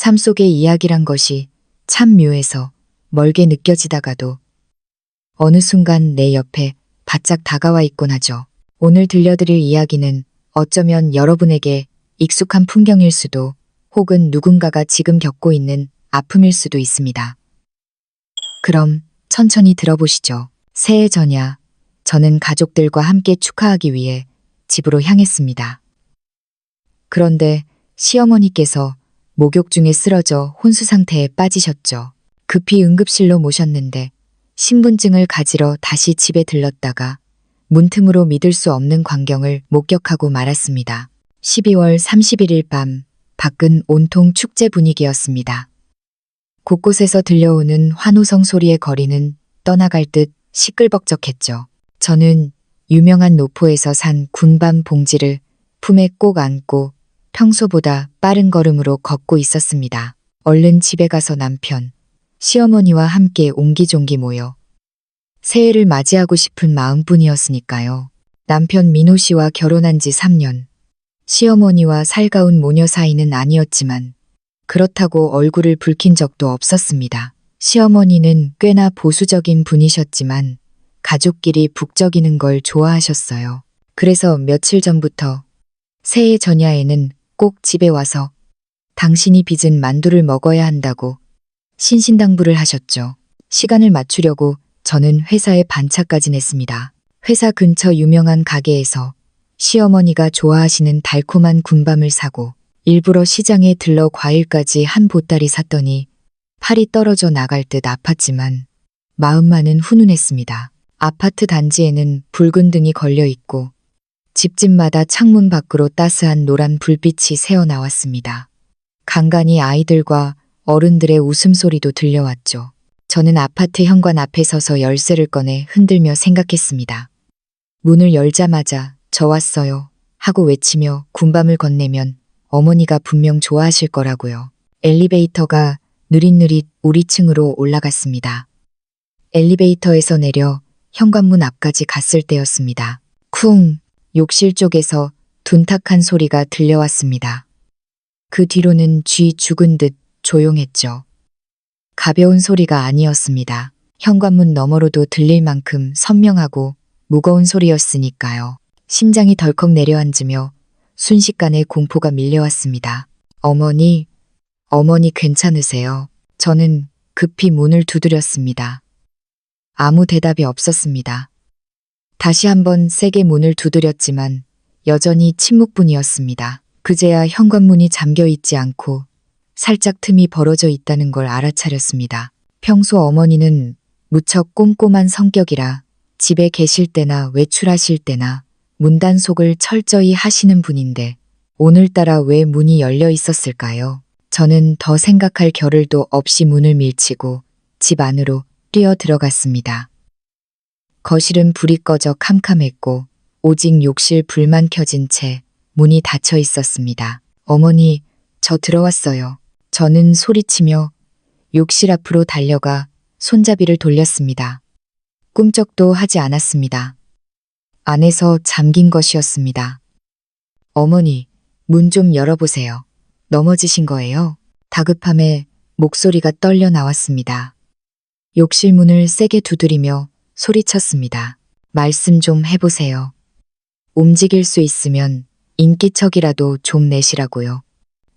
삶 속의 이야기란 것이 참 묘해서 멀게 느껴지다가도 어느 순간 내 옆에 바짝 다가와 있곤 하죠. 오늘 들려드릴 이야기는 어쩌면 여러분에게 익숙한 풍경일 수도 혹은 누군가가 지금 겪고 있는 아픔일 수도 있습니다. 그럼 천천히 들어보시죠. 새해 전야, 저는 가족들과 함께 축하하기 위해 집으로 향했습니다. 그런데 시어머니께서 목욕 중에 쓰러져 혼수 상태에 빠지셨죠. 급히 응급실로 모셨는데 신분증을 가지러 다시 집에 들렀다가 문틈으로 믿을 수 없는 광경을 목격하고 말았습니다. 12월 31일 밤, 밖은 온통 축제 분위기였습니다. 곳곳에서 들려오는 환호성 소리의 거리는 떠나갈 듯 시끌벅적했죠. 저는 유명한 노포에서 산 군밤 봉지를 품에 꼭 안고 평소보다 빠른 걸음으로 걷고 있었습니다. 얼른 집에 가서 남편, 시어머니와 함께 옹기종기 모여 새해를 맞이하고 싶은 마음뿐이었으니까요. 남편 민호 씨와 결혼한 지 3년. 시어머니와 살가운 모녀 사이는 아니었지만 그렇다고 얼굴을 붉힌 적도 없었습니다. 시어머니는 꽤나 보수적인 분이셨지만 가족끼리 북적이는 걸 좋아하셨어요. 그래서 며칠 전부터 새해 전야에는 꼭 집에 와서 당신이 빚은 만두를 먹어야 한다고 신신당부를 하셨죠. 시간을 맞추려고 저는 회사에 반차까지 냈습니다. 회사 근처 유명한 가게에서 시어머니가 좋아하시는 달콤한 군밤을 사고 일부러 시장에 들러 과일까지 한 보따리 샀더니 팔이 떨어져 나갈 듯 아팠지만 마음만은 훈훈했습니다. 아파트 단지에는 붉은 등이 걸려 있고 집집마다 창문 밖으로 따스한 노란 불빛이 새어 나왔습니다. 간간이 아이들과 어른들의 웃음소리도 들려왔죠. 저는 아파트 현관 앞에 서서 열쇠를 꺼내 흔들며 생각했습니다. 문을 열자마자 저 왔어요 하고 외치며 군밤을 건네면 어머니가 분명 좋아하실 거라고요. 엘리베이터가 느릿느릿 우리 층으로 올라갔습니다. 엘리베이터에서 내려 현관문 앞까지 갔을 때였습니다. 쿵! 욕실 쪽에서 둔탁한 소리가 들려왔습니다. 그 뒤로는 쥐 죽은 듯 조용했죠. 가벼운 소리가 아니었습니다. 현관문 너머로도 들릴 만큼 선명하고 무거운 소리였으니까요. 심장이 덜컥 내려앉으며 순식간에 공포가 밀려왔습니다. 어머니 괜찮으세요? 저는 급히 문을 두드렸습니다. 아무 대답이 없었습니다. 다시 한번 세게 문을 두드렸지만 여전히 침묵뿐이었습니다. 그제야 현관문이 잠겨 있지 않고 살짝 틈이 벌어져 있다는 걸 알아차렸습니다. 평소 어머니는 무척 꼼꼼한 성격이라 집에 계실 때나 외출하실 때나 문단속을 철저히 하시는 분인데 오늘따라 왜 문이 열려 있었을까요? 저는 더 생각할 겨를도 없이 문을 밀치고 집 안으로 뛰어 들어갔습니다. 거실은 불이 꺼져 캄캄했고 오직 욕실 불만 켜진 채 문이 닫혀 있었습니다. 어머니, 저 들어왔어요. 저는 소리치며 욕실 앞으로 달려가 손잡이를 돌렸습니다. 꿈쩍도 하지 않았습니다. 안에서 잠긴 것이었습니다. 어머니, 문 좀 열어보세요. 넘어지신 거예요? 다급함에 목소리가 떨려 나왔습니다. 욕실 문을 세게 두드리며 소리쳤습니다. 말씀 좀 해보세요. 움직일 수 있으면 인기척이라도 좀 내시라고요.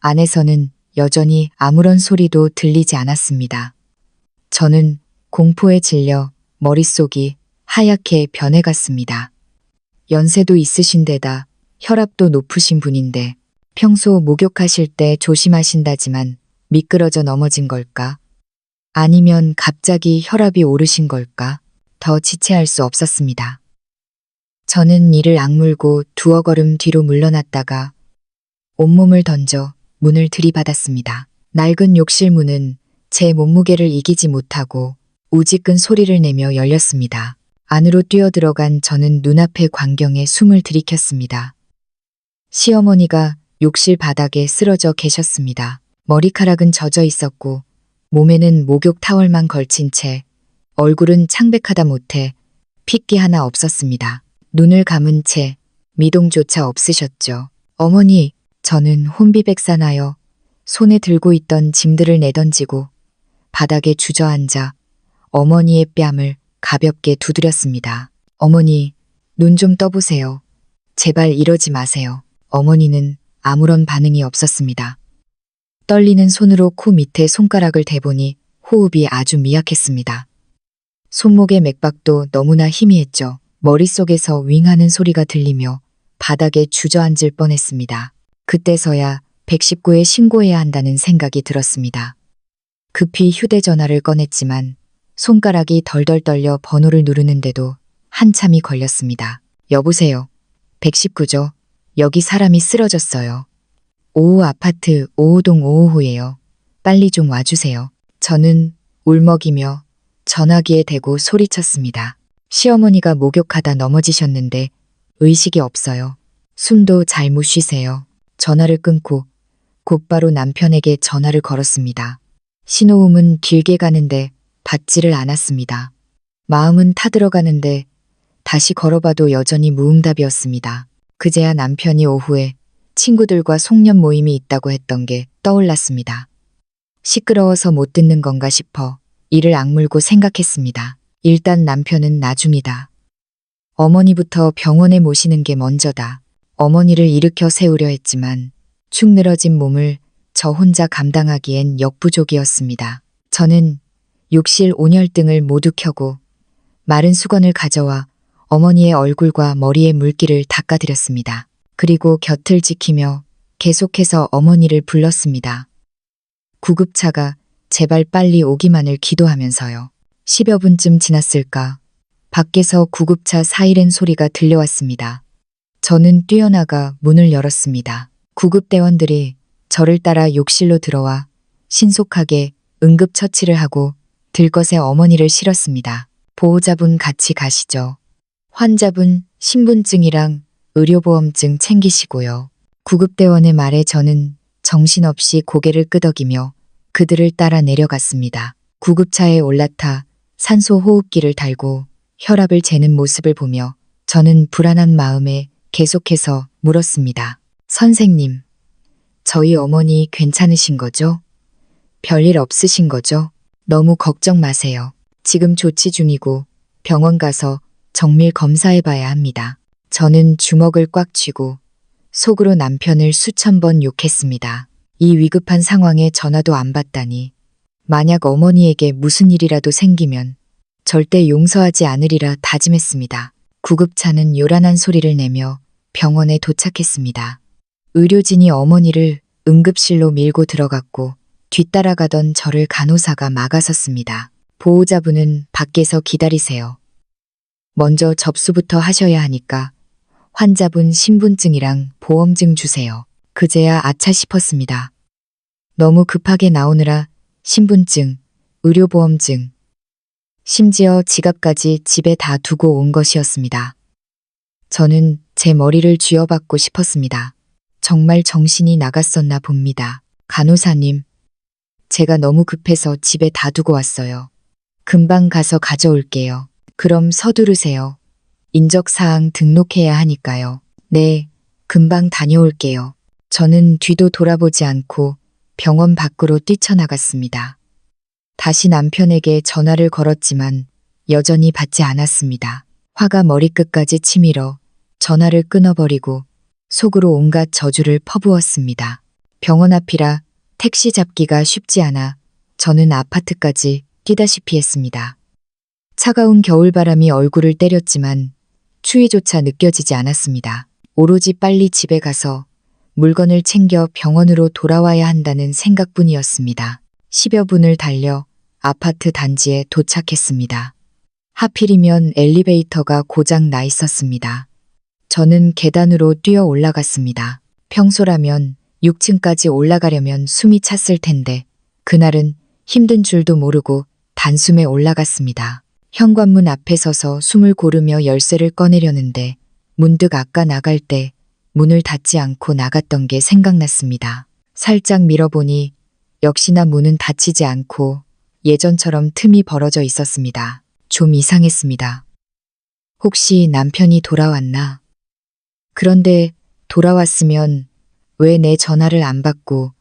안에서는 여전히 아무런 소리도 들리지 않았습니다. 저는 공포에 질려 머릿속이 하얗게 변해갔습니다. 연세도 있으신 데다 혈압도 높으신 분인데 평소 목욕하실 때 조심하신다지만 미끄러져 넘어진 걸까? 아니면 갑자기 혈압이 오르신 걸까? 더 지체할 수 없었습니다. 저는 이를 악물고 두어 걸음 뒤로 물러났다가 온몸을 던져 문을 들이받았습니다. 낡은 욕실 문은 제 몸무게를 이기지 못하고 우지끈 소리를 내며 열렸습니다. 안으로 뛰어들어간 저는 눈앞의 광경에 숨을 들이켰습니다. 시어머니가 욕실 바닥에 쓰러져 계셨습니다. 머리카락은 젖어 있었고 몸에는 목욕 타월만 걸친 채 얼굴은 창백하다 못해 핏기 하나 없었습니다. 눈을 감은 채 미동조차 없으셨죠. 어머니, 저는 혼비백산하여 손에 들고 있던 짐들을 내던지고 바닥에 주저앉아 어머니의 뺨을 가볍게 두드렸습니다. 어머니, 눈 좀 떠보세요. 제발 이러지 마세요. 어머니는 아무런 반응이 없었습니다. 떨리는 손으로 코 밑에 손가락을 대보니 호흡이 아주 미약했습니다. 손목의 맥박도 너무나 희미했죠. 머릿속에서 윙하는 소리가 들리며 바닥에 주저앉을 뻔했습니다. 그때서야 119에 신고해야 한다는 생각이 들었습니다. 급히 휴대전화를 꺼냈지만 손가락이 덜덜 떨려 번호를 누르는데도 한참이 걸렸습니다. 여보세요. 119죠. 여기 사람이 쓰러졌어요. 5호 아파트 5호동 5호호예요. 빨리 좀 와주세요. 저는 울먹이며 전화기에 대고 소리쳤습니다. 시어머니가 목욕하다 넘어지셨는데 의식이 없어요. 숨도 잘 못 쉬세요. 전화를 끊고 곧바로 남편에게 전화를 걸었습니다. 신호음은 길게 가는데 받지를 않았습니다. 마음은 타들어가는데 다시 걸어봐도 여전히 무응답이었습니다. 그제야 남편이 오후에 친구들과 송년 모임이 있다고 했던 게 떠올랐습니다. 시끄러워서 못 듣는 건가 싶어 이를 악물고 생각했습니다. 일단 남편은 나중이다. 어머니부터 병원에 모시는 게 먼저다. 어머니를 일으켜 세우려 했지만 축 늘어진 몸을 저 혼자 감당하기엔 역부족이었습니다. 저는 욕실 온열등을 모두 켜고 마른 수건을 가져와 어머니의 얼굴과 머리에 물기를 닦아드렸습니다. 그리고 곁을 지키며 계속해서 어머니를 불렀습니다. 구급차가 제발 빨리 오기만을 기도하면서요. 10여 분쯤 지났을까 밖에서 구급차 사이렌 소리가 들려왔습니다. 저는 뛰어나가 문을 열었습니다. 구급대원들이 저를 따라 욕실로 들어와 신속하게 응급처치를 하고 들것에 어머니를 실었습니다. 보호자분 같이 가시죠. 환자분 신분증이랑 의료보험증 챙기시고요. 구급대원의 말에 저는 정신없이 고개를 끄덕이며 그들을 따라 내려갔습니다. 구급차에 올라타 산소 호흡기를 달고 혈압을 재는 모습을 보며 저는 불안한 마음에 계속해서 물었습니다. 선생님, 저희 어머니 괜찮으신 거죠? 별일 없으신 거죠? 너무 걱정 마세요. 지금 조치 중이고 병원 가서 정밀 검사해 봐야 합니다. 저는 주먹을 꽉 쥐고 속으로 남편을 수천 번 욕했습니다. 이 위급한 상황에 전화도 안 받다니. 만약 어머니에게 무슨 일이라도 생기면 절대 용서하지 않으리라 다짐했습니다. 구급차는 요란한 소리를 내며 병원에 도착했습니다. 의료진이 어머니를 응급실로 밀고 들어갔고 뒤따라가던 저를 간호사가 막아섰습니다. 보호자분은 밖에서 기다리세요. 먼저 접수부터 하셔야 하니까 환자분 신분증이랑 보험증 주세요. 그제야 아차 싶었습니다. 너무 급하게 나오느라 신분증, 의료보험증, 심지어 지갑까지 집에 다 두고 온 것이었습니다. 저는 제 머리를 쥐어박고 싶었습니다. 정말 정신이 나갔었나 봅니다. 간호사님, 제가 너무 급해서 집에 다 두고 왔어요. 금방 가서 가져올게요. 그럼 서두르세요. 인적사항 등록해야 하니까요. 네, 금방 다녀올게요. 저는 뒤도 돌아보지 않고 병원 밖으로 뛰쳐나갔습니다. 다시 남편에게 전화를 걸었지만 여전히 받지 않았습니다. 화가 머리끝까지 치밀어 전화를 끊어버리고 속으로 온갖 저주를 퍼부었습니다. 병원 앞이라 택시 잡기가 쉽지 않아 저는 아파트까지 뛰다시피 했습니다. 차가운 겨울바람이 얼굴을 때렸지만 추위조차 느껴지지 않았습니다. 오로지 빨리 집에 가서 물건을 챙겨 병원으로 돌아와야 한다는 생각뿐이었습니다. 10여 분을 달려 아파트 단지에 도착했습니다. 하필이면 엘리베이터가 고장 나 있었습니다. 저는 계단으로 뛰어 올라갔습니다. 평소라면 6층까지 올라가려면 숨이 찼을 텐데 그날은 힘든 줄도 모르고 단숨에 올라갔습니다. 현관문 앞에 서서 숨을 고르며 열쇠를 꺼내려는데 문득 아까 나갈 때 문을 닫지 않고 나갔던 게 생각났습니다. 살짝 밀어보니 역시나 문은 닫히지 않고 예전처럼 틈이 벌어져 있었습니다. 좀 이상했습니다. 혹시 남편이 돌아왔나? 그런데 돌아왔으면 왜 내 전화를 안 받고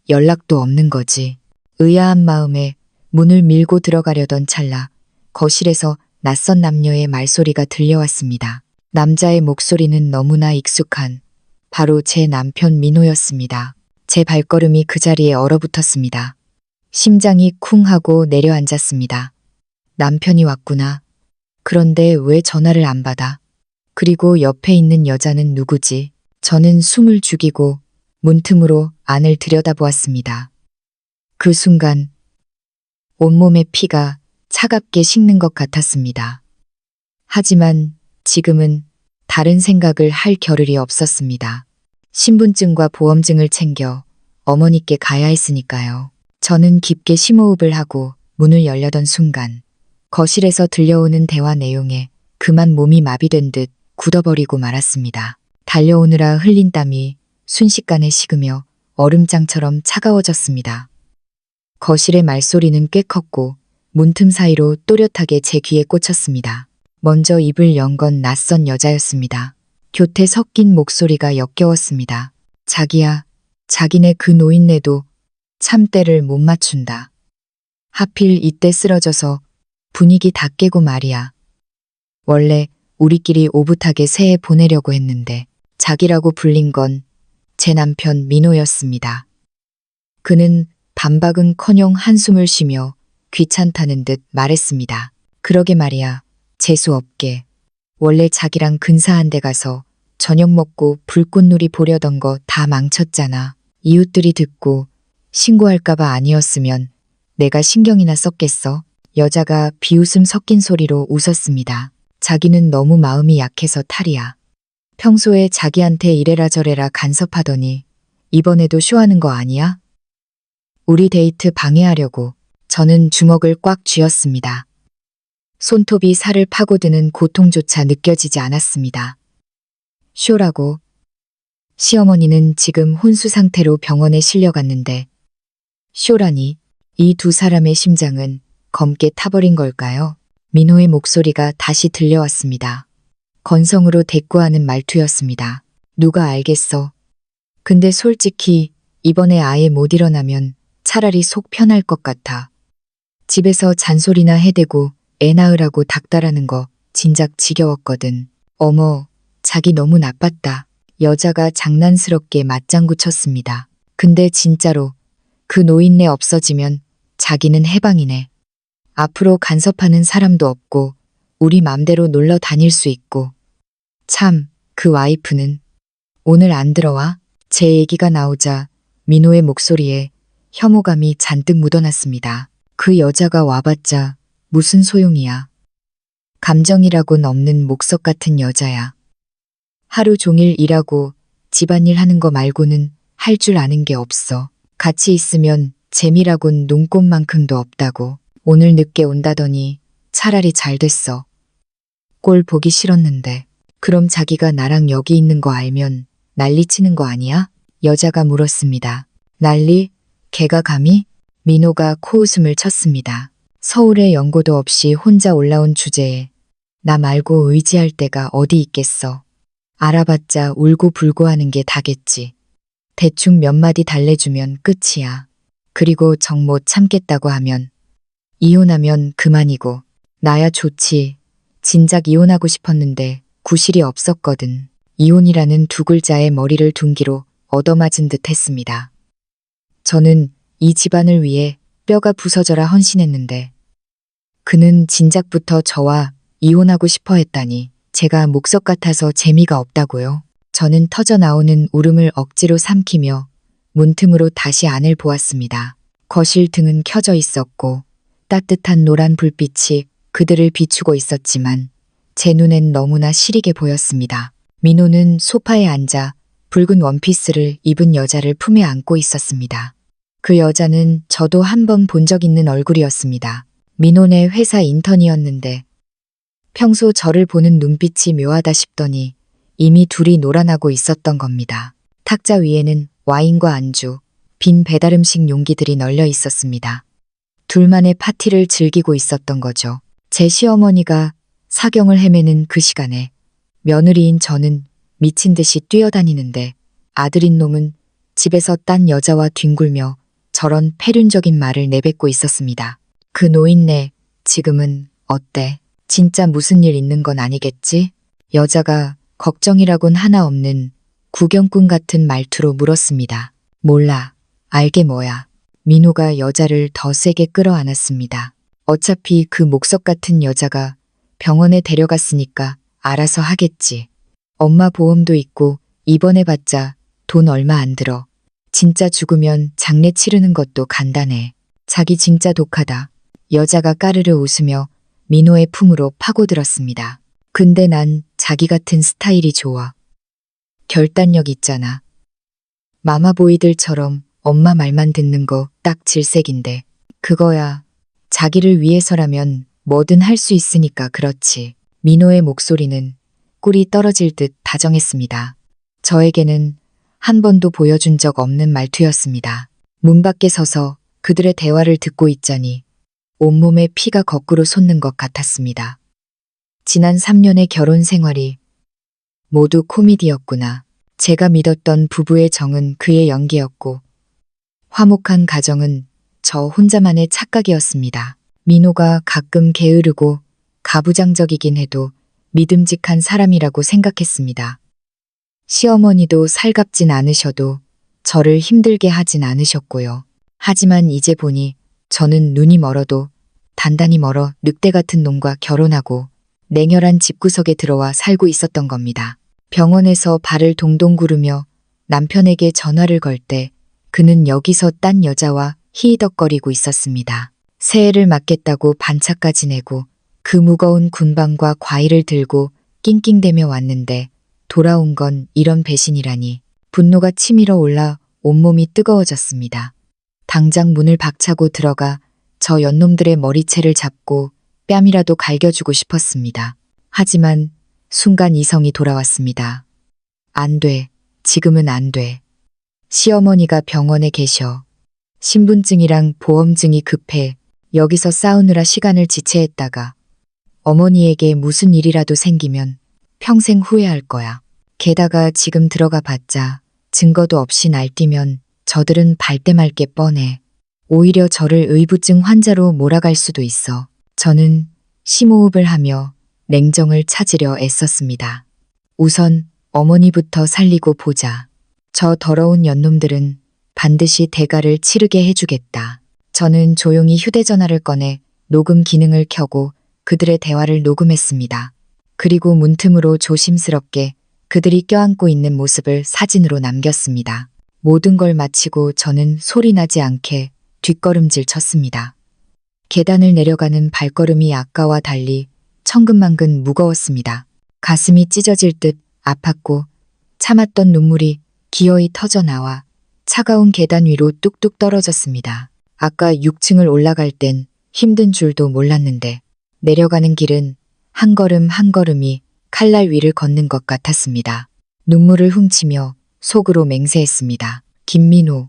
연락도 없는 거지. 의아한 마음에 문을 밀고 들어가려던 찰나 거실에서 낯선 남녀의 말소리가 들려왔습니다. 남자의 목소리는 너무나 익숙한 바로 제 남편 민호였습니다. 제 발걸음이 그 자리에 얼어붙었습니다. 심장이 쿵 하고 내려앉았습니다. 남편이 왔구나. 그런데 왜 전화를 안 받아? 그리고 옆에 있는 여자는 누구지? 저는 숨을 죽이고 문틈으로 안을 들여다보았습니다. 그 순간 온몸의 피가 차갑게 식는 것 같았습니다. 하지만 지금은 다른 생각을 할 겨를이 없었습니다. 신분증과 보험증을 챙겨 어머니께 가야 했으니까요. 저는 깊게 심호흡을 하고 문을 열려던 순간 거실에서 들려오는 대화 내용에 그만 몸이 마비된 듯 굳어버리고 말았습니다. 달려오느라 흘린 땀이 순식간에 식으며 얼음장처럼 차가워졌습니다. 거실의 말소리는 꽤 컸고 문틈 사이로 또렷하게 제 귀에 꽂혔습니다. 먼저 입을 연 건 낯선 여자였습니다. 곁에 섞인 목소리가 역겨웠습니다. 자기야, 자기네 그 노인네도 참대를 못 맞춘다. 하필 이때 쓰러져서 분위기 다 깨고 말이야. 원래 우리끼리 오붓하게 새해 보내려고 했는데 자기라고 불린 건 제 남편 민호였습니다. 그는 반박은커녕 한숨을 쉬며 귀찮다는 듯 말했습니다. 그러게 말이야. 재수 없게. 원래 자기랑 근사한 데 가서 저녁 먹고 불꽃놀이 보려던 거 다 망쳤잖아. 이웃들이 듣고 신고할까봐 아니었으면 내가 신경이나 썼겠어. 여자가 비웃음 섞인 소리로 웃었습니다. 자기는 너무 마음이 약해서 탈이야. 평소에 자기한테 이래라 저래라 간섭하더니 이번에도 쇼하는 거 아니야? 우리 데이트 방해하려고 저는 주먹을 꽉 쥐었습니다. 손톱이 살을 파고드는 고통조차 느껴지지 않았습니다. 쇼라고. 시어머니는 지금 혼수 상태로 병원에 실려갔는데 쇼라니 이 두 사람의 심장은 검게 타버린 걸까요? 민호의 목소리가 다시 들려왔습니다. 건성으로 대꾸하는 말투였습니다. 누가 알겠어. 근데 솔직히 이번에 아예 못 일어나면 차라리 속 편할 것 같아. 집에서 잔소리나 해대고 애 낳으라고 닥달하는 거 진작 지겨웠거든. 어머, 자기 너무 나빴다. 여자가 장난스럽게 맞장구 쳤습니다. 근데 진짜로 그 노인네 없어지면 자기는 해방이네. 앞으로 간섭하는 사람도 없고 우리 맘대로 놀러 다닐 수 있고. 참, 그 와이프는 오늘 안 들어와? 제 얘기가 나오자 민호의 목소리에 혐오감이 잔뜩 묻어났습니다. 그 여자가 와봤자 무슨 소용이야. 감정이라곤 없는 목석 같은 여자야. 하루 종일 일하고 집안일 하는 거 말고는 할 줄 아는 게 없어. 같이 있으면 재미라곤 눈꽃만큼도 없다고. 오늘 늦게 온다더니 차라리 잘 됐어. 꼴 보기 싫었는데. 그럼 자기가 나랑 여기 있는 거 알면 난리치는 거 아니야? 여자가 물었습니다. 난리? 걔가 감히? 민호가 코웃음을 쳤습니다. 서울에 연고도 없이 혼자 올라온 주제에 나 말고 의지할 데가 어디 있겠어. 알아봤자 울고불고 하는 게 다겠지. 대충 몇 마디 달래주면 끝이야. 그리고 정 못 참겠다고 하면 이혼하면 그만이고. 나야 좋지. 진작 이혼하고 싶었는데 구실이 없었거든. 이혼이라는 두 글자에 머리를 둔기로 얻어맞은 듯 했습니다. 저는 이 집안을 위해 뼈가 부서져라 헌신했는데 그는 진작부터 저와 이혼하고 싶어 했다니 제가 목석 같아서 재미가 없다고요. 저는 터져 나오는 울음을 억지로 삼키며 문틈으로 다시 안을 보았습니다. 거실 등은 켜져 있었고 따뜻한 노란 불빛이 그들을 비추고 있었지만 제 눈엔 너무나 시리게 보였습니다. 민호는 소파에 앉아 붉은 원피스를 입은 여자를 품에 안고 있었습니다. 그 여자는 저도 한 번 본 적 있는 얼굴이었습니다. 민호네 회사 인턴이었는데 평소 저를 보는 눈빛이 묘하다 싶더니 이미 둘이 놀아나고 있었던 겁니다. 탁자 위에는 와인과 안주, 빈 배달음식 용기들이 널려 있었습니다. 둘만의 파티를 즐기고 있었던 거죠. 제 시어머니가 사경을 헤매는 그 시간에 며느리인 저는 미친 듯이 뛰어다니는데 아들인 놈은 집에서 딴 여자와 뒹굴며 저런 패륜적인 말을 내뱉고 있었습니다. 그 노인네, 지금은 어때? 진짜 무슨 일 있는 건 아니겠지? 여자가 걱정이라곤 하나 없는 구경꾼 같은 말투로 물었습니다. 몰라. 알게 뭐야. 민호가 여자를 더 세게 끌어안았습니다. 어차피 그 목석 같은 여자가 병원에 데려갔으니까 알아서 하겠지. 엄마 보험도 있고 입원해봤자 돈 얼마 안 들어. 진짜 죽으면 장례 치르는 것도 간단해. 자기 진짜 독하다. 여자가 까르르 웃으며 민호의 품으로 파고들었습니다. 근데 난 자기 같은 스타일이 좋아. 결단력 있잖아. 마마보이들처럼 엄마 말만 듣는 거 딱 질색인데. 그거야. 자기를 위해서라면 뭐든 할 수 있으니까 그렇지. 민호의 목소리는 꿀이 떨어질 듯 다정했습니다. 저에게는 한 번도 보여준 적 없는 말투였습니다. 문 밖에 서서 그들의 대화를 듣고 있자니 온몸에 피가 거꾸로 솟는 것 같았습니다. 지난 3년의 결혼 생활이 모두 코미디였구나. 제가 믿었던 부부의 정은 그의 연기였고 화목한 가정은 저 혼자만의 착각이었습니다. 민호가 가끔 게으르고 가부장적이긴 해도 믿음직한 사람이라고 생각했습니다. 시어머니도 살갑진 않으셔도 저를 힘들게 하진 않으셨고요. 하지만 이제 보니 저는 눈이 멀어도 단단히 멀어 늑대 같은 놈과 결혼하고 냉혈한 집구석에 들어와 살고 있었던 겁니다. 병원에서 발을 동동 구르며 남편에게 전화를 걸 때 그는 여기서 딴 여자와 히히덕거리고 있었습니다. 새해를 맞겠다고 반차까지 내고 그 무거운 군방과 과일을 들고 낑낑대며 왔는데 돌아온 건 이런 배신이라니. 분노가 치밀어 올라 온몸이 뜨거워졌습니다. 당장 문을 박차고 들어가 저 연놈들의 머리채를 잡고 뺨이라도 갈겨주고 싶었습니다. 하지만 순간 이성이 돌아왔습니다. 안 돼. 지금은 안 돼. 시어머니가 병원에 계셔. 신분증이랑 보험증이 급해. 여기서 싸우느라 시간을 지체했다가 어머니에게 무슨 일이라도 생기면 평생 후회할 거야. 게다가 지금 들어가 봤자 증거도 없이 날뛰면 저들은 발뺌 말게 뻔해. 오히려 저를 의부증 환자로 몰아갈 수도 있어. 저는 심호흡을 하며 냉정을 찾으려 애썼습니다. 우선 어머니부터 살리고 보자. 저 더러운 연놈들은 반드시 대가를 치르게 해주겠다. 저는 조용히 휴대전화를 꺼내 녹음 기능을 켜고 그들의 대화를 녹음했습니다. 그리고 문틈으로 조심스럽게 그들이 껴안고 있는 모습을 사진으로 남겼습니다. 모든 걸 마치고 저는 소리나지 않게 뒷걸음질 쳤습니다. 계단을 내려가는 발걸음이 아까와 달리 천근만근 무거웠습니다. 가슴이 찢어질 듯 아팠고 참았던 눈물이 기어이 터져나와 차가운 계단 위로 뚝뚝 떨어졌습니다. 아까 6층을 올라갈 땐 힘든 줄도 몰랐는데 내려가는 길은 한 걸음 한 걸음이 칼날 위를 걷는 것 같았습니다. 눈물을 훔치며 속으로 맹세했습니다. 김민호,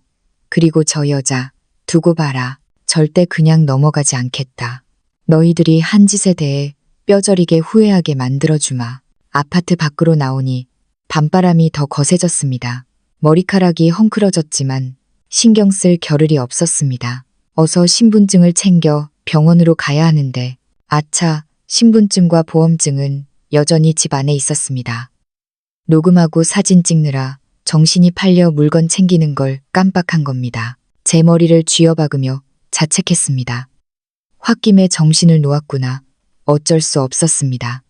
그리고 저 여자 두고 봐라. 절대 그냥 넘어가지 않겠다. 너희들이 한 짓에 대해 뼈저리게 후회하게 만들어주마. 아파트 밖으로 나오니 밤바람이 더 거세졌습니다. 머리카락이 헝클어졌지만 신경 쓸 겨를이 없었습니다. 어서 신분증을 챙겨 병원으로 가야 하는데 아차, 신분증과 보험증은 여전히 집 안에 있었습니다. 녹음하고 사진 찍느라 정신이 팔려 물건 챙기는 걸 깜빡한 겁니다. 제 머리를 쥐어박으며 자책했습니다. 홧김에 정신을 놓았구나. 어쩔 수 없었습니다.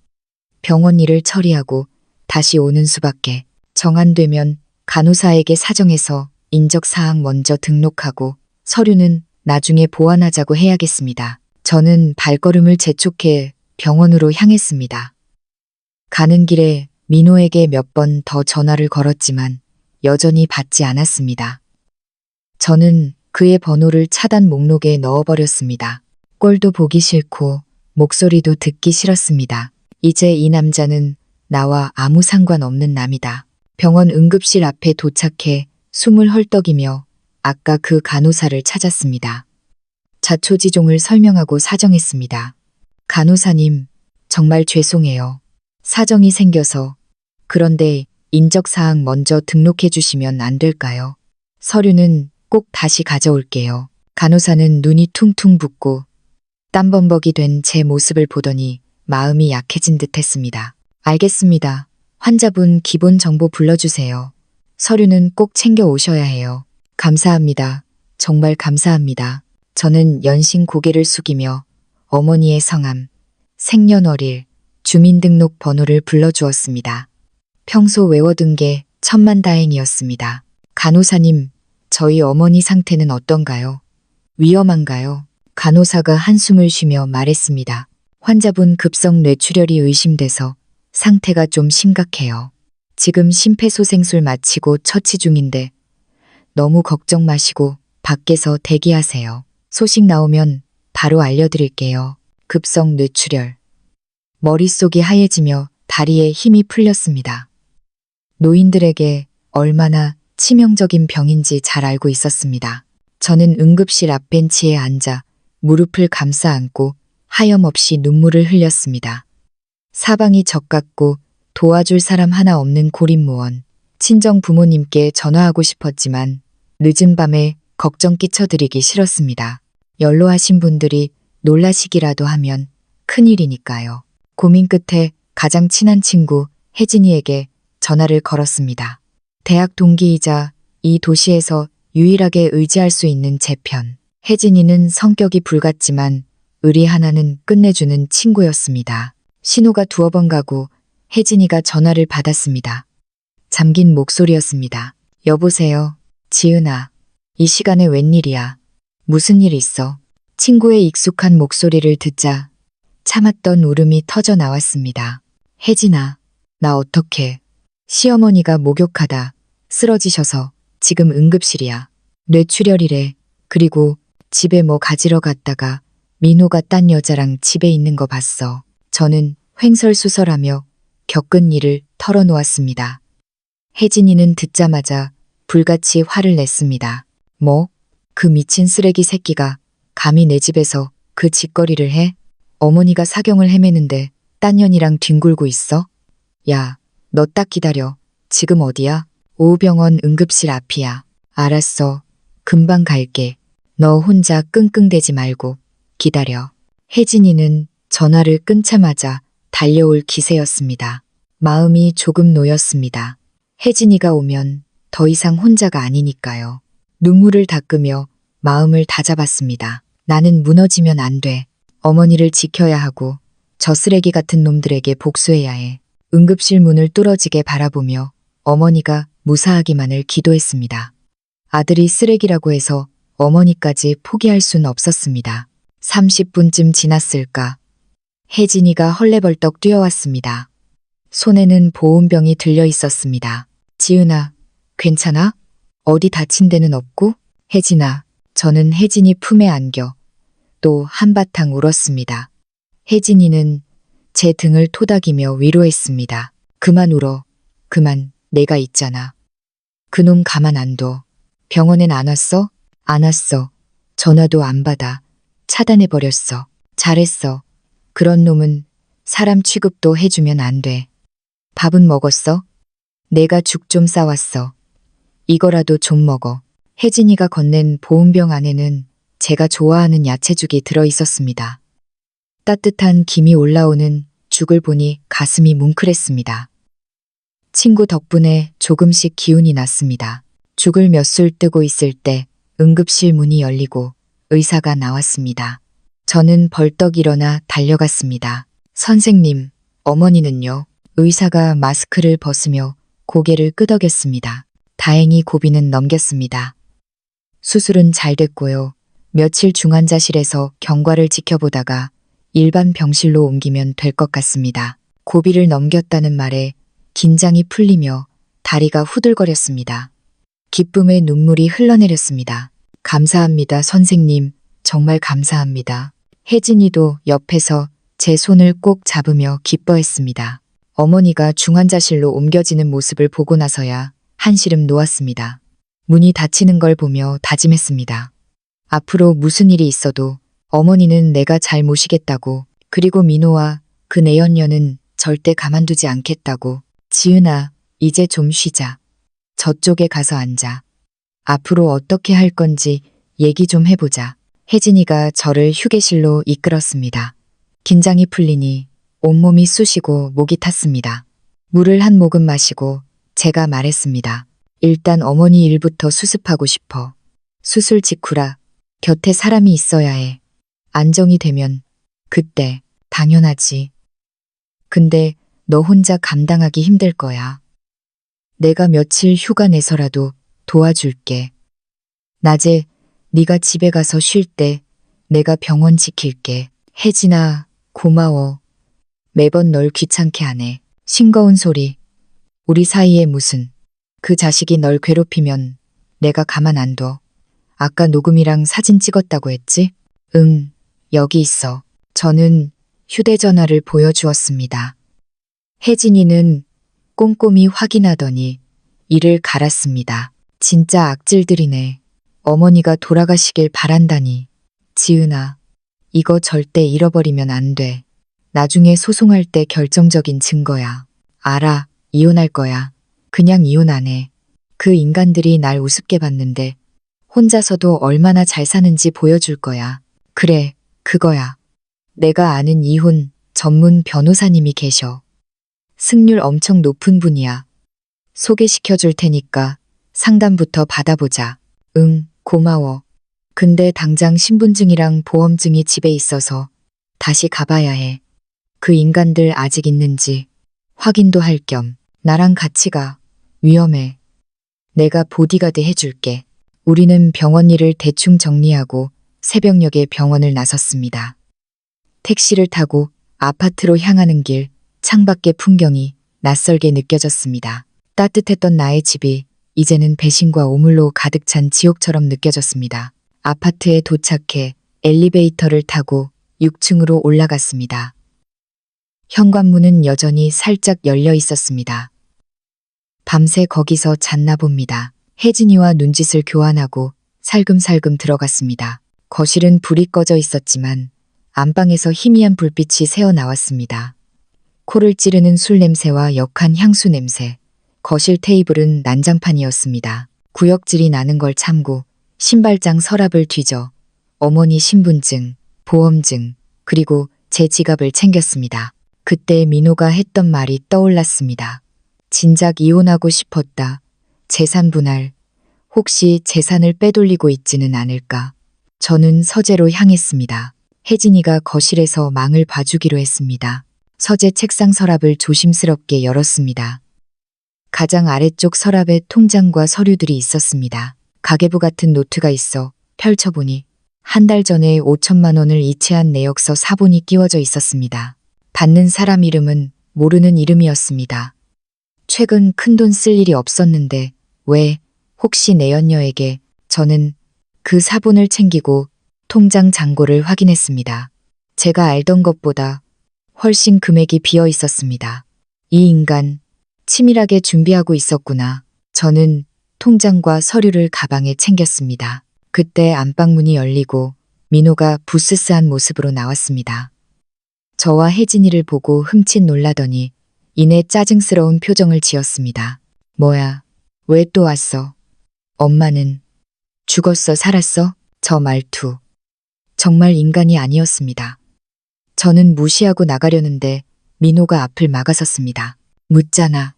병원 일을 처리하고 다시 오는 수밖에. 정안되면 간호사에게 사정해서 인적사항 먼저 등록하고 서류는 나중에 보완하자고 해야겠습니다. 저는 발걸음을 재촉해 병원으로 향했습니다. 가는 길에 민호에게 몇 번 더 전화를 걸었지만 여전히 받지 않았습니다. 저는 그의 번호를 차단 목록에 넣어버렸습니다. 꼴도 보기 싫고 목소리도 듣기 싫었습니다. 이제 이 남자는 나와 아무 상관없는 남이다. 병원 응급실 앞에 도착해 숨을 헐떡이며 아까 그 간호사를 찾았습니다. 자초지종을 설명하고 사정했습니다. 간호사님, 정말 죄송해요. 사정이 생겨서. 그런데 인적사항 먼저 등록해 주시면 안 될까요? 서류는 꼭 다시 가져올게요. 간호사는 눈이 퉁퉁 붓고 땀범벅이 된 제 모습을 보더니 마음이 약해진 듯 했습니다. 알겠습니다. 환자분 기본 정보 불러주세요. 서류는 꼭 챙겨 오셔야 해요. 감사합니다. 정말 감사합니다. 저는 연신 고개를 숙이며 어머니의 성함, 생년월일, 주민등록 번호를 불러주었습니다. 평소 외워둔 게 천만다행이었습니다. 간호사님, 저희 어머니 상태는 어떤가요? 위험한가요? 간호사가 한숨을 쉬며 말했습니다. 환자분 급성 뇌출혈이 의심돼서 상태가 좀 심각해요. 지금 심폐소생술 마치고 처치 중인데 너무 걱정 마시고 밖에서 대기하세요. 소식 나오면 바로 알려드릴게요. 급성 뇌출혈. 머릿속이 하얘지며 다리에 힘이 풀렸습니다. 노인들에게 얼마나 치명적인 병인지 잘 알고 있었습니다. 저는 응급실 앞 벤치에 앉아 무릎을 감싸 안고 하염없이 눈물을 흘렸습니다. 사방이 적같고 도와줄 사람 하나 없는 고립무원. 친정 부모님께 전화하고 싶었지만 늦은 밤에 걱정 끼쳐드리기 싫었습니다. 연로하신 분들이 놀라시기라도 하면 큰일이니까요. 고민 끝에 가장 친한 친구 혜진이에게 전화를 걸었습니다. 대학 동기이자 이 도시에서 유일하게 의지할 수 있는 제 편. 혜진이는 성격이 불같지만 의리 하나는 끝내주는 친구였습니다. 신호가 두어 번 가고 혜진이가 전화를 받았습니다. 잠긴 목소리였습니다. 여보세요. 지은아. 이 시간에 웬일이야. 무슨 일 있어? 친구의 익숙한 목소리를 듣자 참았던 울음이 터져 나왔습니다. 혜진아. 나 어떡해. 시어머니가 목욕하다 쓰러지셔서 지금 응급실이야. 뇌출혈이래. 그리고 집에 뭐 가지러 갔다가 민호가 딴 여자랑 집에 있는 거 봤어. 저는 횡설수설하며 겪은 일을 털어놓았습니다. 혜진이는 듣자마자 불같이 화를 냈습니다. 뭐? 그 미친 쓰레기 새끼가 감히 내 집에서 그 짓거리를 해? 어머니가 사경을 헤매는데 딴 년이랑 뒹굴고 있어? 야, 너 딱 기다려. 지금 어디야? 오병원 응급실 앞이야. 알았어. 금방 갈게. 너 혼자 끙끙대지 말고 기다려. 혜진이는 전화를 끊자마자 달려올 기세였습니다. 마음이 조금 놓였습니다. 혜진이가 오면 더 이상 혼자가 아니니까요. 눈물을 닦으며 마음을 다잡았습니다. 나는 무너지면 안 돼. 어머니를 지켜야 하고 저 쓰레기 같은 놈들에게 복수해야 해. 응급실 문을 뚫어지게 바라보며 어머니가 무사하기만을 기도했습니다. 아들이 쓰레기라고 해서 어머니까지 포기할 순 없었습니다. 30분쯤 지났을까. 혜진이가 헐레벌떡 뛰어왔습니다. 손에는 보온병이 들려 있었습니다. 지은아, 괜찮아? 어디 다친 데는 없고? 혜진아, 저는 혜진이 품에 안겨 또 한바탕 울었습니다. 혜진이는 제 등을 토닥이며 위로했습니다. 그만 울어. 그만, 내가 있잖아. 그놈 가만 안 둬. 병원엔 안 왔어? 안 왔어. 전화도 안 받아. 차단해버렸어. 잘했어. 그런 놈은 사람 취급도 해주면 안 돼. 밥은 먹었어? 내가 죽 좀 싸왔어. 이거라도 좀 먹어. 혜진이가 건넨 보온병 안에는 제가 좋아하는 야채죽이 들어 있었습니다. 따뜻한 김이 올라오는 죽을 보니 가슴이 뭉클했습니다. 친구 덕분에 조금씩 기운이 났습니다. 죽을 몇 술 뜨고 있을 때 응급실 문이 열리고 의사가 나왔습니다. 저는 벌떡 일어나 달려갔습니다. 선생님, 어머니는요? 의사가 마스크를 벗으며 고개를 끄덕였습니다. 다행히 고비는 넘겼습니다. 수술은 잘 됐고요. 며칠 중환자실에서 경과를 지켜보다가 일반 병실로 옮기면 될 것 같습니다. 고비를 넘겼다는 말에 긴장이 풀리며 다리가 후들거렸습니다. 기쁨의 눈물이 흘러내렸습니다. 감사합니다, 선생님. 정말 감사합니다. 혜진이도 옆에서 제 손을 꼭 잡으며 기뻐했습니다. 어머니가 중환자실로 옮겨지는 모습을 보고 나서야 한시름 놓았습니다. 문이 닫히는 걸 보며 다짐했습니다. 앞으로 무슨 일이 있어도 어머니는 내가 잘 모시겠다고, 그리고 민호와 그 내연녀는 절대 가만두지 않겠다고. 지은아, 이제 좀 쉬자. 저쪽에 가서 앉아. 앞으로 어떻게 할 건지 얘기 좀 해보자. 혜진이가 저를 휴게실로 이끌었습니다. 긴장이 풀리니 온몸이 쑤시고 목이 탔습니다. 물을 한 모금 마시고 제가 말했습니다. 일단 어머니 일부터 수습하고 싶어. 수술 직후라 곁에 사람이 있어야 해. 안정이 되면 그때 당연하지. 근데 너 혼자 감당하기 힘들 거야. 내가 며칠 휴가 내서라도 도와줄게. 낮에 네가 집에 가서 쉴 때 내가 병원 지킬게. 혜진아, 고마워. 매번 널 귀찮게 하네. 싱거운 소리. 우리 사이에 무슨. 그 자식이 널 괴롭히면 내가 가만 안 둬. 아까 녹음이랑 사진 찍었다고 했지? 응, 여기 있어. 저는 휴대전화를 보여주었습니다. 혜진이는 꼼꼼히 확인하더니 이를 갈았습니다. 진짜 악질들이네. 어머니가 돌아가시길 바란다니. 지은아, 이거 절대 잃어버리면 안 돼. 나중에 소송할 때 결정적인 증거야. 알아, 이혼할 거야. 그냥 이혼 안 해. 그 인간들이 날 우습게 봤는데 혼자서도 얼마나 잘 사는지 보여줄 거야. 그래, 그거야. 내가 아는 이혼 전문 변호사님이 계셔. 승률 엄청 높은 분이야. 소개시켜 줄 테니까 상담부터 받아보자. 응, 고마워. 근데 당장 신분증이랑 보험증이 집에 있어서 다시 가봐야 해. 그 인간들 아직 있는지 확인도 할 겸 나랑 같이 가. 위험해. 내가 보디가드 해줄게. 우리는 병원 일을 대충 정리하고 새벽녘에 병원을 나섰습니다. 택시를 타고 아파트로 향하는 길, 창밖의 풍경이 낯설게 느껴졌습니다. 따뜻했던 나의 집이 이제는 배신과 오물로 가득 찬 지옥처럼 느껴졌습니다. 아파트에 도착해 엘리베이터를 타고 6층으로 올라갔습니다. 현관문은 여전히 살짝 열려 있었습니다. 밤새 거기서 잤나 봅니다. 혜진이와 눈짓을 교환하고 살금살금 들어갔습니다. 거실은 불이 꺼져 있었지만 안방에서 희미한 불빛이 새어나왔습니다. 코를 찌르는 술 냄새와 역한 향수 냄새. 거실 테이블은 난장판이었습니다. 구역질이 나는 걸 참고 신발장 서랍을 뒤져 어머니 신분증, 보험증, 그리고 제 지갑을 챙겼습니다. 그때 민호가 했던 말이 떠올랐습니다. 진작 이혼하고 싶었다. 재산 분할. 혹시 재산을 빼돌리고 있지는 않을까? 저는 서재로 향했습니다. 혜진이가 거실에서 망을 봐주기로 했습니다. 서재 책상 서랍을 조심스럽게 열었습니다. 가장 아래쪽 서랍에 통장과 서류들이 있었습니다. 가계부 같은 노트가 있어 펼쳐보니 한 달 전에 5천만 원을 이체한 내역서 사본이 끼워져 있었습니다. 받는 사람 이름은 모르는 이름이었습니다. 최근 큰돈 쓸 일이 없었는데 왜 혹시 내연녀에게. 저는 그 사본을 챙기고 통장 잔고를 확인했습니다. 제가 알던 것보다 훨씬 금액이 비어 있었습니다. 이 인간 치밀하게 준비하고 있었구나. 저는 통장과 서류를 가방에 챙겼습니다. 그때 안방문이 열리고 민호가 부스스한 모습으로 나왔습니다. 저와 혜진이를 보고 흠칫 놀라더니 이내 짜증스러운 표정을 지었습니다. 뭐야, 왜 또 왔어? 엄마는 죽었어, 살았어? 저 말투. 정말 인간이 아니었습니다. 저는 무시하고 나가려는데 민호가 앞을 막아섰습니다. 묻잖아.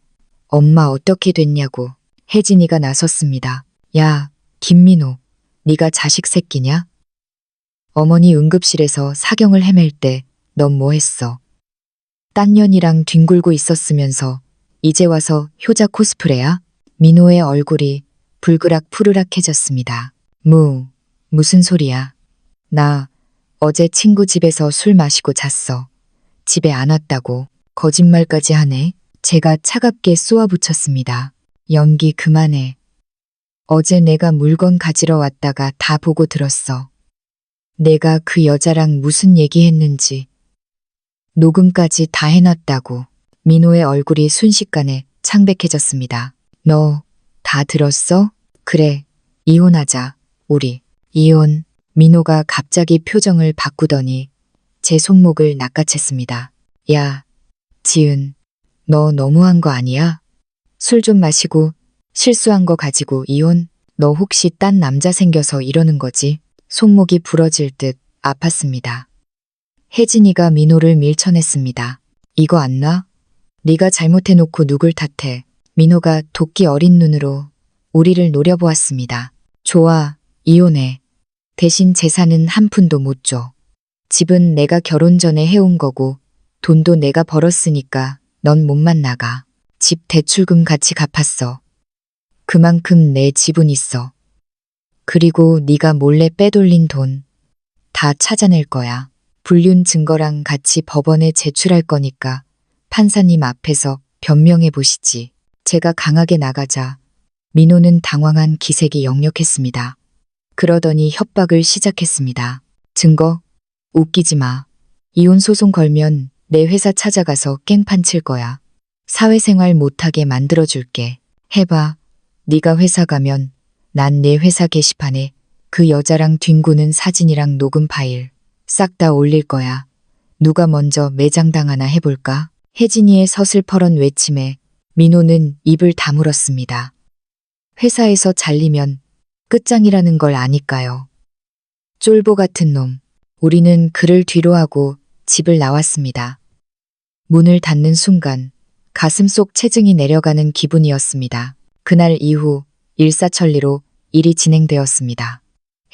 엄마 어떻게 됐냐고. 혜진이가 나섰습니다. 야, 김민호, 네가 자식 새끼냐? 어머니 응급실에서 사경을 헤맬 때 넌 뭐 했어? 딴 년이랑 뒹굴고 있었으면서 이제 와서 효자 코스프레야? 민호의 얼굴이 불그락 푸르락해졌습니다. 무슨 소리야? 나 어제 친구 집에서 술 마시고 잤어. 집에 안 왔다고. 거짓말까지 하네. 제가 차갑게 쏘아붙였습니다. 연기 그만해. 어제 내가 물건 가지러 왔다가 다 보고 들었어. 내가 그 여자랑 무슨 얘기했는지. 녹음까지 다 해놨다고. 민호의 얼굴이 순식간에 창백해졌습니다. 너 다 들었어? 그래, 이혼하자. 우리 이혼. 민호가 갑자기 표정을 바꾸더니 제 손목을 낚아챘습니다. 야, 지은, 너 너무한 거 아니야? 술 좀 마시고 실수한 거 가지고 이혼? 너 혹시 딴 남자 생겨서 이러는 거지? 손목이 부러질 듯 아팠습니다. 혜진이가 민호를 밀쳐냈습니다. 이거 안 나? 네가 잘못해놓고 누굴 탓해. 민호가 도끼 어린 눈으로 우리를 노려보았습니다. 좋아, 이혼해. 대신 재산은 한 푼도 못 줘. 집은 내가 결혼 전에 해온 거고 돈도 내가 벌었으니까 넌 몸만 나가. 집 대출금 같이 갚았어. 그만큼 내 지분 있어. 그리고 네가 몰래 빼돌린 돈 다 찾아낼 거야. 불륜 증거랑 같이 법원에 제출할 거니까 판사님 앞에서 변명해 보시지. 제가 강하게 나가자 민호는 당황한 기색이 역력했습니다. 그러더니 협박을 시작했습니다. 증거? 웃기지 마. 이혼 소송 걸면 내 회사 찾아가서 깽판 칠 거야. 사회생활 못하게 만들어줄게. 해봐. 네가 회사 가면 난 내 회사 게시판에 그 여자랑 뒹구는 사진이랑 녹음 파일 싹 다 올릴 거야. 누가 먼저 매장당하나 해볼까? 혜진이의 서슬퍼런 외침에 민호는 입을 다물었습니다. 회사에서 잘리면 끝장이라는 걸 아니까요. 쫄보 같은 놈. 우리는 그를 뒤로하고 집을 나왔습니다. 문을 닫는 순간 가슴 속 체증이 내려가는 기분이었습니다. 그날 이후 일사천리로 일이 진행되었습니다.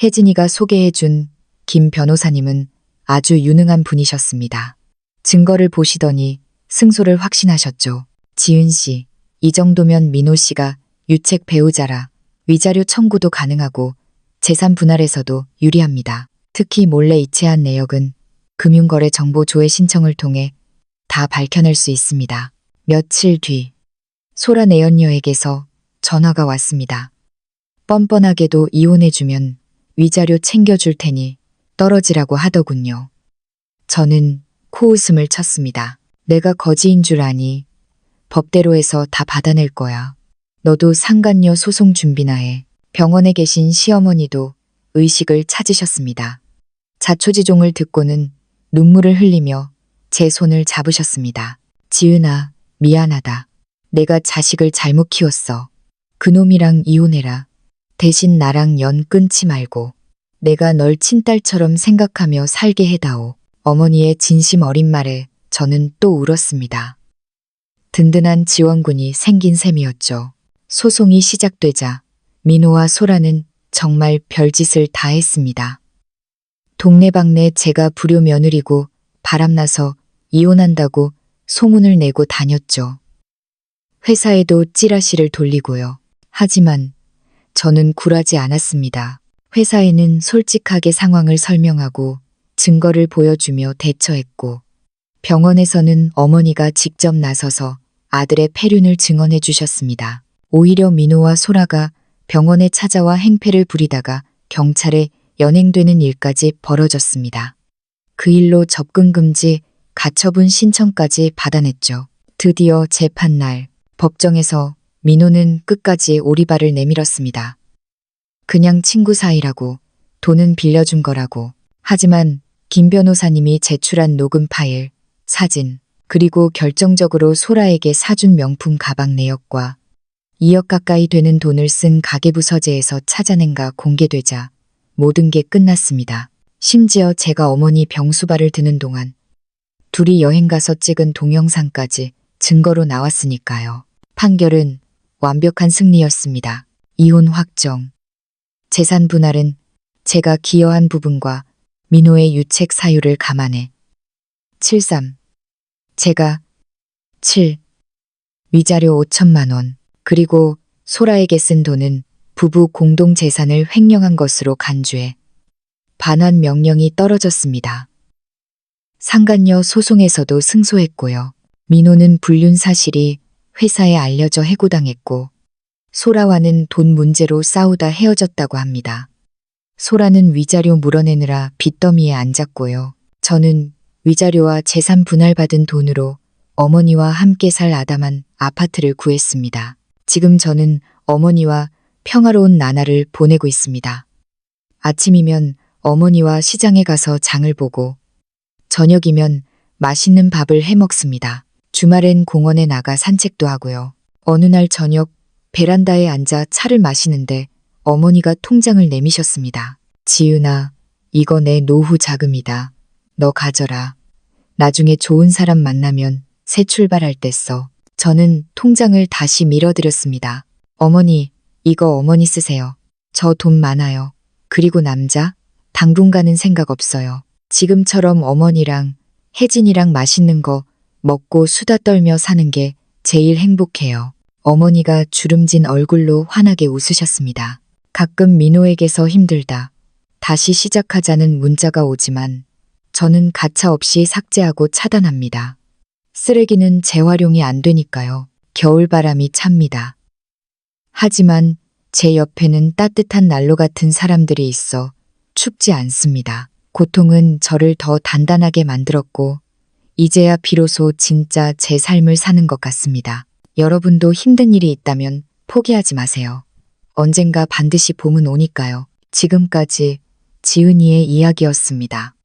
혜진이가 소개해준 김 변호사님은 아주 유능한 분이셨습니다. 증거를 보시더니 승소를 확신하셨죠. 지은 씨, 이 정도면 민호 씨가 유책 배우자라 위자료 청구도 가능하고 재산 분할에서도 유리합니다. 특히 몰래 이체한 내역은 금융거래 정보 조회 신청을 통해 다 밝혀낼 수 있습니다. 며칠 뒤 소라 내연녀에게서 전화가 왔습니다. 뻔뻔하게도 이혼해주면 위자료 챙겨줄 테니 떨어지라고 하더군요. 저는 코웃음을 쳤습니다. 내가 거지인 줄 아니. 법대로 해서 다 받아낼 거야. 너도 상간녀 소송 준비나 해. 병원에 계신 시어머니도 의식을 찾으셨습니다. 자초지종을 듣고는 눈물을 흘리며 제 손을 잡으셨습니다. 지은아, 미안하다. 내가 자식을 잘못 키웠어. 그놈이랑 이혼해라. 대신 나랑 연 끊지 말고 내가 널 친딸처럼 생각하며 살게 해다오. 어머니의 진심 어린 말에 저는 또 울었습니다. 든든한 지원군이 생긴 셈이었죠. 소송이 시작되자 민호와 소라는 정말 별짓을 다 했습니다. 동네방네 제가 불효 며느리고 바람나서 이혼한다고 소문을 내고 다녔죠. 회사에도 찌라시를 돌리고요. 하지만 저는 굴하지 않았습니다. 회사에는 솔직하게 상황을 설명하고 증거를 보여주며 대처했고 병원에서는 어머니가 직접 나서서 아들의 폐륜을 증언해 주셨습니다. 오히려 민호와 소라가 병원에 찾아와 행패를 부리다가 경찰에 연행되는 일까지 벌어졌습니다. 그 일로 접근 금지, 가처분 신청까지 받아냈죠. 드디어 재판날 법정에서 민호는 끝까지 오리발을 내밀었습니다. 그냥 친구 사이라고, 돈은 빌려준 거라고. 하지만 김 변호사님이 제출한 녹음 파일, 사진, 그리고 결정적으로 소라에게 사준 명품 가방 내역과 2억 가까이 되는 돈을 쓴 가계부 서재에서 찾아낸가 공개되자 모든 게 끝났습니다. 심지어 제가 어머니 병수발을 드는 동안 둘이 여행 가서 찍은 동영상까지 증거로 나왔으니까요. 판결은 완벽한 승리였습니다. 이혼 확정. 재산 분할은 제가 기여한 부분과 민호의 유책 사유를 감안해 73. 제가 7. 위자료 5천만 원. 그리고 소라에게 쓴 돈은 부부 공동 재산을 횡령한 것으로 간주해 반환 명령이 떨어졌습니다. 상간녀 소송에서도 승소했고요. 민호는 불륜 사실이 회사에 알려져 해고당했고 소라와는 돈 문제로 싸우다 헤어졌다고 합니다. 소라는 위자료 물어내느라 빚더미에 앉았고요. 저는 위자료와 재산 분할받은 돈으로 어머니와 함께 살 아담한 아파트를 구했습니다. 지금 저는 어머니와 평화로운 나날을 보내고 있습니다. 아침이면 어머니와 시장에 가서 장을 보고 저녁이면 맛있는 밥을 해 먹습니다. 주말엔 공원에 나가 산책도 하고요. 어느 날 저녁 베란다에 앉아 차를 마시는데 어머니가 통장을 내미셨습니다. 지은아, 이거 내 노후 자금이다. 너 가져라. 나중에 좋은 사람 만나면 새 출발할 때 써. 저는 통장을 다시 밀어드렸습니다. 어머니, 이거 어머니 쓰세요. 저 돈 많아요. 그리고 남자? 당분간은 생각 없어요. 지금처럼 어머니랑 혜진이랑 맛있는 거 먹고 수다 떨며 사는 게 제일 행복해요. 어머니가 주름진 얼굴로 환하게 웃으셨습니다. 가끔 민호에게서 힘들다. 다시 시작하자는 문자가 오지만 저는 가차없이 삭제하고 차단합니다. 쓰레기는 재활용이 안 되니까요. 겨울바람이 찹니다. 하지만 제 옆에는 따뜻한 난로 같은 사람들이 있어 춥지 않습니다. 고통은 저를 더 단단하게 만들었고 이제야 비로소 진짜 제 삶을 사는 것 같습니다. 여러분도 힘든 일이 있다면 포기하지 마세요. 언젠가 반드시 봄은 오니까요. 지금까지 지은이의 이야기였습니다.